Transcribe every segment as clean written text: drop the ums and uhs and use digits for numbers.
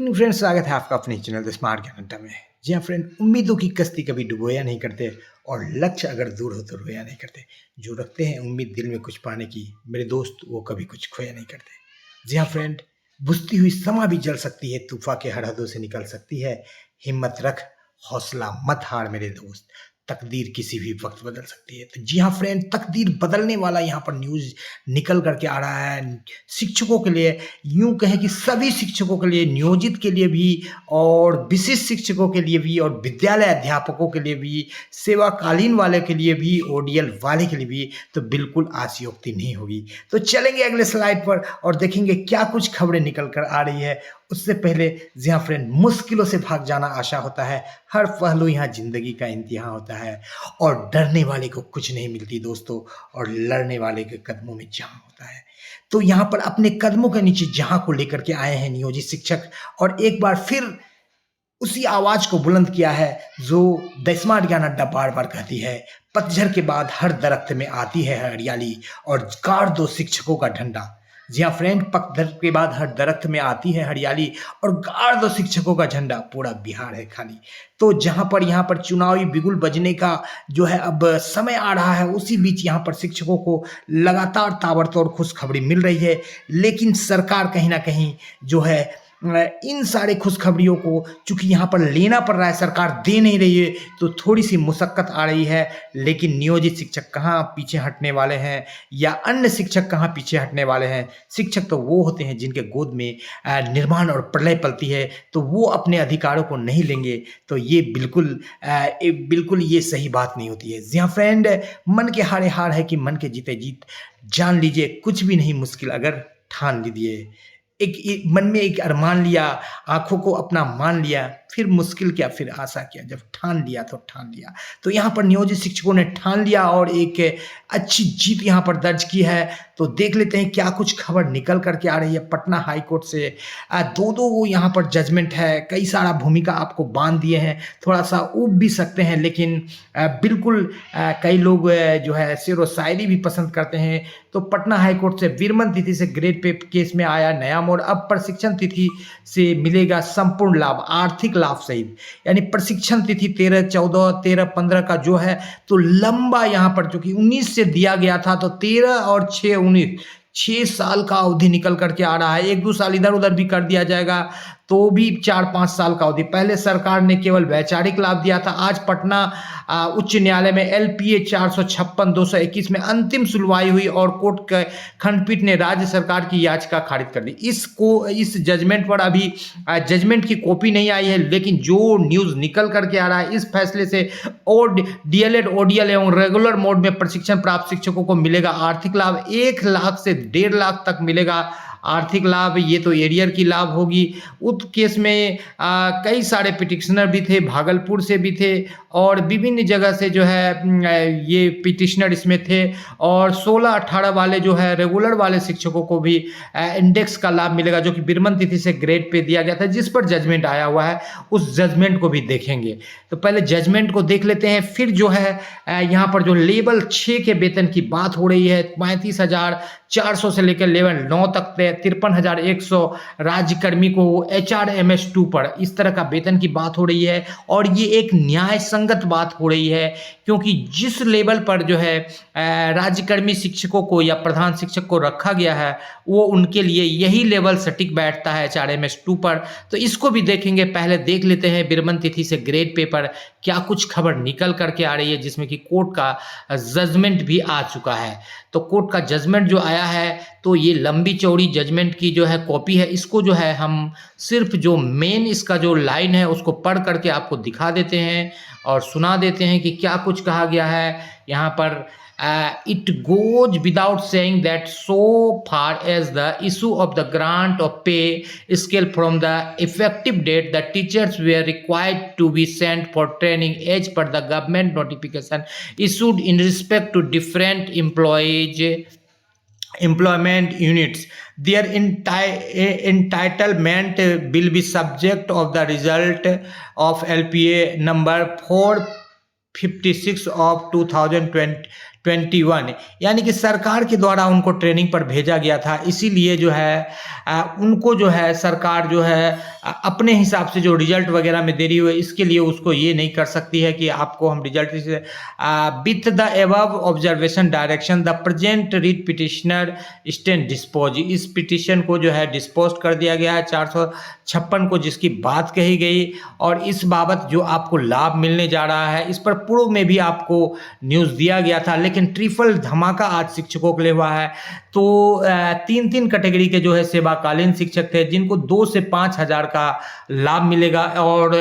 Good evening friends, स्वागत है आपका अपने चैनल द स्मार्ट ज्ञान अड्डा में। जी हाँ फ्रेंड, उम्मीदों की कश्ती कभी डुबोया नहीं करते और लक्ष्य अगर दूर हो तो रोया नहीं करते। जो रखते हैं उम्मीद दिल में कुछ पाने की, मेरे दोस्त वो कभी कुछ खोया नहीं करते। जी हाँ फ्रेंड, बुझती हुई समा भी जल सकती है, तूफा के हरहदों से निकल सकती है। हिम्मत रख, हौसला मत हार मेरे दोस्त, तकदीर किसी भी वक्त बदल सकती है। तो जी हाँ फ्रेंड, तकदीर बदलने वाला यहाँ पर न्यूज़ निकल करके आ रहा है शिक्षकों के लिए। यूं कहें कि सभी शिक्षकों के लिए, नियोजित के लिए भी और विशिष्ट शिक्षकों के लिए भी और विद्यालय अध्यापकों के लिए भी, सेवाकालीन वाले के लिए भी, ओडीएल वाले के लिए भी तो बिल्कुल आशयोक्ति नहीं होगी। तो चलेंगे अगले स्लाइड पर और देखेंगे क्या कुछ खबरें निकल कर आ रही है। उससे पहले जी हाँ फ्रेंड, मुश्किलों से भाग जाना आशा होता है, हर पहलू यहाँ जिंदगी का इम्तिहान होता है और डरने वाले को कुछ नहीं मिलती दोस्तों, और लड़ने वाले के कदमों में जहां होता है। तो यहाँ पर अपने कदमों के नीचे जहां को लेकर के आए हैं नियोजित शिक्षक, और एक बार फिर उसी आवाज को बुलंद किया है जो द स्मार्ट ज्ञान अड्डा बार बार कहती है, पतझड़ के बाद हर दरख्त में आती है हरियाली और गाड़ दो शिक्षकों का झंडा। जी हाँ फ्रेंड, पतझड़ के बाद हर दरख्त में आती है हरियाली और गाड़ दो शिक्षकों का झंडा, पूरा बिहार है खाली। तो जहां पर यहाँ पर चुनावी बिगुल बजने का जो है अब समय आ रहा है, उसी बीच यहाँ पर शिक्षकों को लगातार ताबड़तोड़ खुशखबरी मिल रही है। लेकिन सरकार कहीं ना कहीं जो है इन सारे खुशखबरियों को चूंकि यहाँ पर लेना पड़ रहा है, सरकार दे नहीं रही है, तो थोड़ी सी मुशक्कत आ रही है। लेकिन नियोजित शिक्षक कहाँ पीछे हटने वाले हैं या अन्य शिक्षक कहाँ पीछे हटने वाले हैं। शिक्षक तो वो होते हैं जिनके गोद में निर्माण और प्रलय पलती है, तो वो अपने अधिकारों को नहीं लेंगे तो ये बिल्कुल ये सही बात नहीं होती है। जी हाँ फ्रेंड, मन के हारे हार है कि मन के जीते जीत। जान लीजिए कुछ भी नहीं मुश्किल अगर ठान लीजिए। एक मन में एक अरमान लिया, आंखों को अपना मान लिया, फिर मुश्किल क्या फिर आशा क्या, जब ठान लिया तो ठान लिया। तो यहाँ पर नियोजित शिक्षकों ने ठान लिया और एक अच्छी जीत यहाँ पर दर्ज की है। तो देख लेते हैं क्या कुछ खबर निकल करके आ रही है पटना हाई कोर्ट से। दो यहाँ पर जजमेंट है, कई सारा भूमिका आपको बांध दिए हैं, थोड़ा सा ऊब भी सकते हैं, लेकिन बिल्कुल कई लोग जो है शेर व शायरी भी पसंद करते हैं। तो पटना हाई कोर्ट से विरमन तिथि से ग्रेड पे केस में आया नया मोड़। अब प्रशिक्षण तिथि से मिलेगा संपूर्ण लाभ, आर्थिक लाभ सहित, यानी प्रशिक्षण तिथि 13, 14, 13, 15 का जो है तो लंबा यहाँ पर जो कि 19 से दिया गया था, तो 13 और 6, 19, 6 साल का अवधि निकल करके आ रहा है। 1-2 साल इधर उधर भी कर दिया जाएगा तो भी 4-5 साल का अवधि। पहले सरकार ने केवल वैचारिक लाभ दिया था। आज पटना उच्च न्यायालय में LPA 456/221 में अंतिम सुनवाई हुई और कोर्ट के खंडपीठ ने राज्य सरकार की याचिका खारिज कर दी। इस जजमेंट पर अभी जजमेंट की कॉपी नहीं आई है, लेकिन जो न्यूज़ निकल करके आ रहा है, इस फैसले से और DLED, ODL एवं रेगुलर मोड में प्रशिक्षण प्राप्त शिक्षकों को मिलेगा आर्थिक लाभ। 1 लाख से 1.5 लाख तक मिलेगा आर्थिक लाभ। ये तो एरियर की लाभ होगी। उस केस में कई सारे पिटिशनर भी थे, भागलपुर से भी थे और विभिन्न जगह से जो है ये पिटिशनर इसमें थे। और 16-18 वाले जो है रेगुलर वाले शिक्षकों को भी इंडेक्स का लाभ मिलेगा, जो कि विरमन तिथि से ग्रेड पे दिया गया था, जिस पर जजमेंट आया हुआ है। उस जजमेंट को भी देखेंगे। तो पहले जजमेंट को देख लेते हैं, फिर जो है यहाँ पर जो लेवल 6 के वेतन की बात हो रही है, 35,400 से लेकर लेवल 9 तक 53,100 राज्यकर्मी को HRMS 2 पर इस तरह का वेतन की बात हो रही है। और ये एक न्याय संगत बात हो रही है, क्योंकि जिस लेवल पर जो है राज्यकर्मी शिक्षकों को या प्रधान शिक्षक को रखा गया है, वो उनके लिए यही लेवल सटीक बैठता है HRMS 2 पर। तो इसको भी देखेंगे। पहले देख लेते हैं विरमन तिथि से ग्रेड पे पर क्या कुछ खबर निकल करके आ रही है, जिसमें कि कोर्ट का जजमेंट भी आ चुका है। तो कोर्ट का जजमेंट जो आया है, तो ये लंबी चौड़ी जजमेंट की जो है कॉपी है। इसको जो है हम सिर्फ जो मेन इसका जो लाइन है उसको पढ़ करके आपको दिखा देते हैं और सुना देते हैं कि क्या कुछ कहा गया है यहाँ पर। It goes without saying that so far as the issue of the grant of pay scale from the effective date, the teachers were required to be sent for training as per the government notification issued in respect to different employment units. Their entitlement will be subject of the result of LPA number 456 of 21, यानी कि सरकार के द्वारा उनको training पर भेजा गया था। इसीलिए जो है उनको जो है सरकार जो है अपने हिसाब से जो रिजल्ट वगैरह में देरी हुई, इसके लिए उसको ये नहीं कर सकती है कि आपको हम रिजल्ट से with the above observation direction the present read petitioner stand dispose. इस पिटिशन को जो है डिस्पोज कर दिया गया है 456 को, जिसकी बात कही गई, और इस बाबत जो आपको लाभ मिलने जा रहा है इस पर पूर्व में भी आपको न्यूज़ दिया गया था, लेकिन ट्रिपल धमाका आज शिक्षकों के लिए हुआ है। तो 3 कैटेगरी के जो है सेवाकालीन शिक्षक थे जिनको 2 से 5 हज़ार का लाभ मिलेगा, और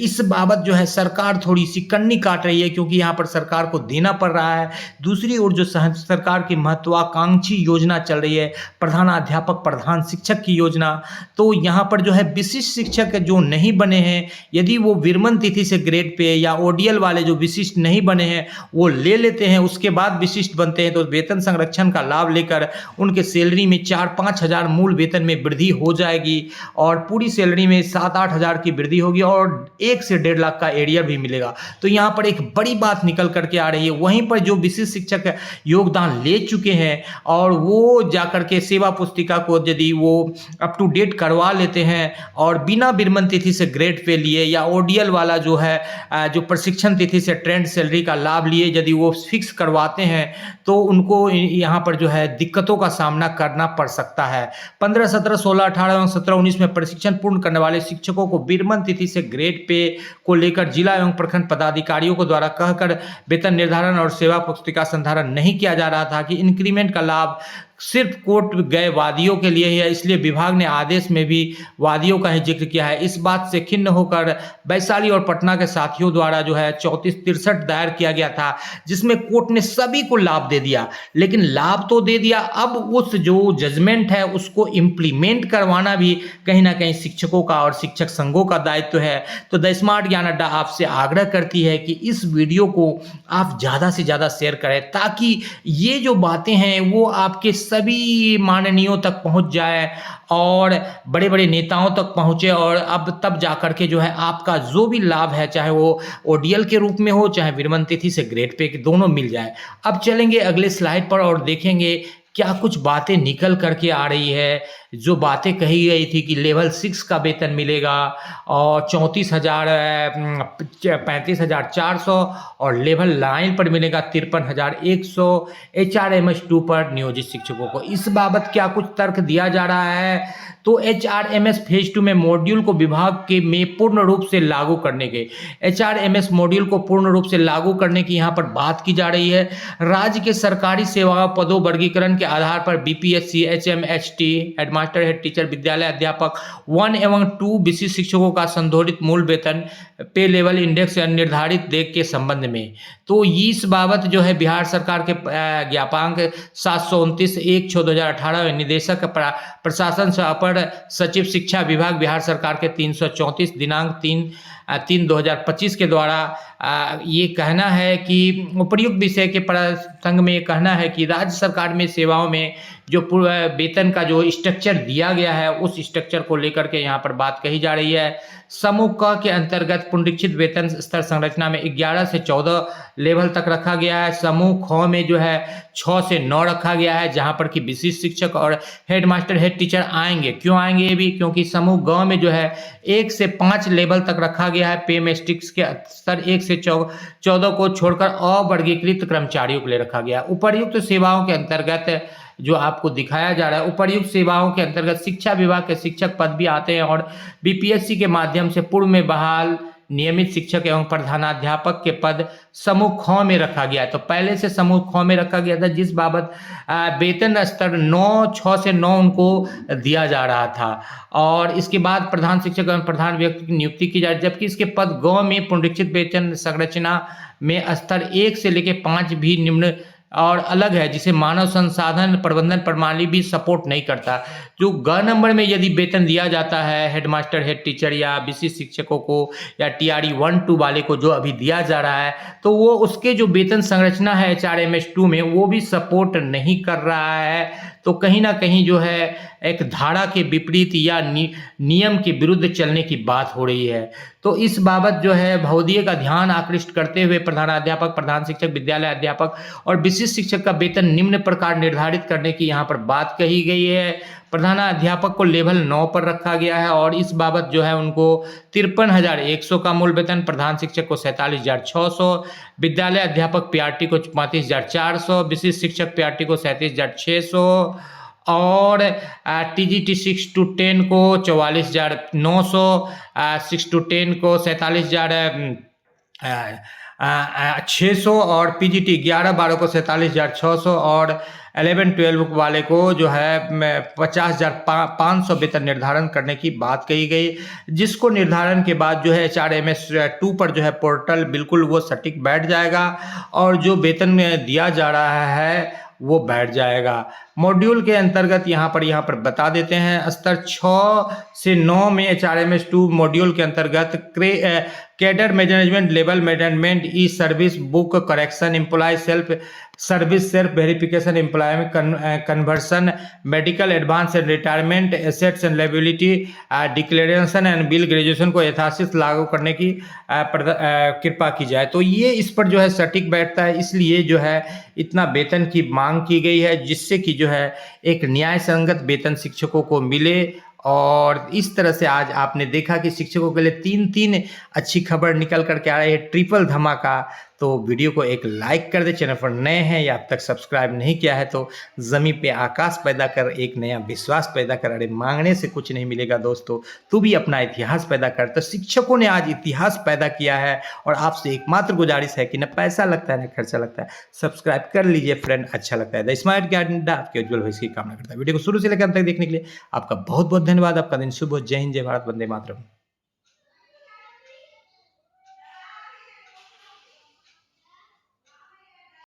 इस बाबत जो है सरकार थोड़ी सी कन्नी काट रही है, क्योंकि यहाँ पर सरकार को देना पड़ रहा है। दूसरी ओर जो सरकार की महत्वाकांक्षी योजना चल रही है प्रधानाध्यापक प्रधान शिक्षक की योजना, तो यहाँ पर जो है विशिष्ट शिक्षक जो नहीं बने हैं, यदि वो विरमण तिथि से ग्रेड पे या ओडीएल वाले जो विशिष्ट नहीं बने हैं वो ले लेते हैं, उसके बाद विशिष्ट बनते हैं, तो वेतन संरक्षण का लाभ लेकर उनके सैलरी में 4-5 हज़ार मूल वेतन में वृद्धि हो जाएगी, और पूरी सैलरी में 7-8 हज़ार की वृद्धि होगी, और 1 से 1.5 लाख का एरियर भी मिलेगा। तो यहाँ पर एक बड़ी बात निकल करके आ रही है। वहीं पर जो विशिष्ट शिक्षक योगदान ले चुके हैं और वो जाकर के सेवा पुस्तिका को यदि वो अप टू डेट करवा लेते हैं और बिना विरमण तिथि से ग्रेड पे लिए या ओडीएल वाला जो है जो प्रशिक्षण तिथि से ट्रेंड सैलरी का लाभ लिए यदि वो फिक्स करवाते हैं, तो उनको यहाँ पर जो है दिक्कतों का सामना करना पड़ सकता है। 15, 17, 16, 18 एवं 17, 19 में प्रशिक्षण पूर्ण करने वाले शिक्षकों को विरमण तिथि से ग्रेड पे को लेकर जिला एवं प्रखंड पदाधिकारियों को द्वारा कहकर वेतन निर्धारण और सेवा पुस्तिका संधारण नहीं किया जा रहा था कि इंक्रीमेंट का लाभ सिर्फ कोर्ट गए वादियों के लिए है, इसलिए विभाग ने आदेश में भी वादियों का ही जिक्र किया है। इस बात से खिन्न होकर वैशाली और पटना के साथियों द्वारा जो है 3463 दायर किया गया था, जिसमें कोर्ट ने सभी को लाभ दे दिया। लेकिन लाभ तो दे दिया, अब उस जो जजमेंट है उसको इम्प्लीमेंट करवाना भी कहीं ना कहीं शिक्षकों का और शिक्षक संघों का दायित्व है। तो द स्मार्ट ज्ञान अड्डा आपसे आग्रह करती है कि इस वीडियो को आप ज़्यादा से ज़्यादा शेयर करें, ताकि ये जो बातें हैं वो आपके सभी माननीयों तक पहुंच जाए और बड़े बड़े नेताओं तक पहुंचे, और अब तब जाकर के जो है आपका जो भी लाभ है, चाहे वो ओडीएल के रूप में हो चाहे विरमण तिथि से ग्रेड पे, दोनों मिल जाए। अब चलेंगे अगले स्लाइड पर और देखेंगे क्या कुछ बातें निकल करके आ रही है। जो बातें कही गई थी कि लेवल 6 का वेतन मिलेगा और 35,400 और लेवल 9 पर मिलेगा 53,100 HRMS 2 पर नियोजित शिक्षकों को। इस बाबत क्या कुछ तर्क दिया जा रहा है? तो HRMS फेज 2 में मॉड्यूल को विभाग के में पूर्ण रूप से लागू करने के HRMS मॉड्यूल को पूर्ण रूप से लागू करने की यहाँ पर बात की जा रही है। राज्य के सरकारी सेवा पदों वर्गीकरण के आधार पर BPSC, HMHT, headmaster, head teacher, विद्यालय अध्यापक 1 एवं 2 विशिष्ट शिक्षकों का संशोधित मूल वेतन पे लेवल इंडेक्स निर्धारित देख के संबंध में, तो इस बाबत जो है बिहार सरकार के ज्ञापांक 729/1/2018 निदेशक प्रशासन सह अपर सचिव शिक्षा विभाग बिहार सरकार के 334 दिनांक 3/3/2025 के द्वारा ये कहना है कि उपर्युक्त विषय के प्रसंग में ये कहना है कि राज्य सरकार में सेवाओं में जो वेतन का जो स्ट्रक्चर दिया गया है उस स्ट्रक्चर को लेकर के यहाँ पर बात कही जा रही है। समूह क के अंतर्गत पुनरीक्षित वेतन स्तर संरचना में 11 से 14 लेवल तक रखा गया है। समूह ख में जो है 6 से 9 रखा गया है, जहां पर कि विशिष्ट शिक्षक और हेडमास्टर, हेड टीचर आएंगे। क्यों आएंगे? ये भी क्योंकि समूह ग में जो है 1 से 5 लेवल तक रखा गया है। पे मैट्रिक्स के स्तर 1 से 14 को छोड़कर अवर्गीकृत कर्मचारियों के लिए रखा गया। उपर्युक्त सेवाओं के अंतर्गत जो आपको दिखाया जा रहा है, उपर्युक्त सेवाओं के अंतर्गत शिक्षा विभाग के शिक्षक पद भी आते हैं और BPSC के माध्यम से पूर्व में बहाल नियमित शिक्षक एवं प्रधानाध्यापक के पद समूह ख में रखा गया है। तो पहले से समूह ख में रखा गया था, जिस बाबत वेतन स्तर 6 से 9 उनको दिया जा रहा था, और इसके बाद प्रधान शिक्षक एवं प्रधान व्यक्ति की नियुक्ति की जाए, जबकि इसके पद ग में पुनरीक्षित वेतन संरचना में स्तर 1 से लेकर 5 भी निम्न और अलग है, जिसे मानव संसाधन प्रबंधन प्रणाली भी सपोर्ट नहीं करता। जो ग नंबर में यदि वेतन दिया जाता है हेडमास्टर, हेड टीचर या विशिष्ट शिक्षकों को या TRE 1-2 वाले को जो अभी दिया जा रहा है, तो वो उसके जो वेतन संरचना है HRMS 2 में वो भी सपोर्ट नहीं कर रहा है। तो कहीं ना कहीं जो है एक धारा के विपरीत या नियम के विरुद्ध चलने की बात हो रही है। तो इस बाबत जो है भवदीय का ध्यान आकृष्ट करते हुए प्रधानाध्यापक, प्रधान शिक्षक, विद्यालय अध्यापक और विशिष्ट शिक्षक का वेतन निम्न प्रकार निर्धारित करने की यहाँ पर बात कही गई है। प्रधानाध्यापक को लेवल 9 पर रखा गया है और इस बाबत जो है उनको 53,100 का मूल वेतन, प्रधान शिक्षक को 47,600, विद्यालय अध्यापक पीआरटी को 35,400, विशिष्ट शिक्षक पीआरटी को 37,600 और टीजीटी 6 to 10 को 44,900, 6 to 10 को 47,600 और पीजीटी 11-12 को 47,600 और 11-12 वाले को जो है 50,500 वेतन निर्धारण करने की बात कही गई, जिसको निर्धारण के बाद जो है HRMS 2 पर जो है पोर्टल बिल्कुल वो सटीक बैठ जाएगा और जो वेतन दिया जा रहा है वो बैठ जाएगा। मॉड्यूल के अंतर्गत यहाँ पर बता देते हैं, स्तर 6 से 9 में HRMS 2 मॉड्यूल के अंतर्गत cadre management, level management, e service, book correction, employ self service, self verification, employment conversion, medical advance and retirement, assets and liability declaration and bill graduation को यथाशीघ्र लागू करने की कृपा की जाए। तो ये इस पर जो है सटीक बैठता है, इसलिए जो है इतना वेतन की मांग की गई है, जिससे कि जो है एक न्याय संगत वेतन शिक्षकों को मिले। और इस तरह से आज आपने देखा कि शिक्षकों के लिए 3 अच्छी खबर निकल करके आ रही है, ट्रिपल धमाका। तो वीडियो को एक लाइक कर दे, चैनल पर नए हैं या अब तक सब्सक्राइब नहीं किया है तो ज़मीन पे आकाश पैदा कर, एक नया विश्वास पैदा कर। अरे मांगने से कुछ नहीं मिलेगा दोस्तों, तू भी अपना इतिहास पैदा कर। तो शिक्षकों ने आज इतिहास पैदा किया है और आपसे एकमात्र गुजारिश है कि न पैसा लगता है न खर्चा लगता है, सब्सक्राइब कर लीजिए फ्रेंड, अच्छा लगता है। द स्मार्ट गार्डन आपके उज्जवल भविष्य की कामना करता है। वीडियो को शुरू से लेकर अंत तक देखने के लिए आपका बहुत बहुत धन्यवाद। आपका दिन शुभ हो। जय हिंद, जय भारत, वंदे मातरम।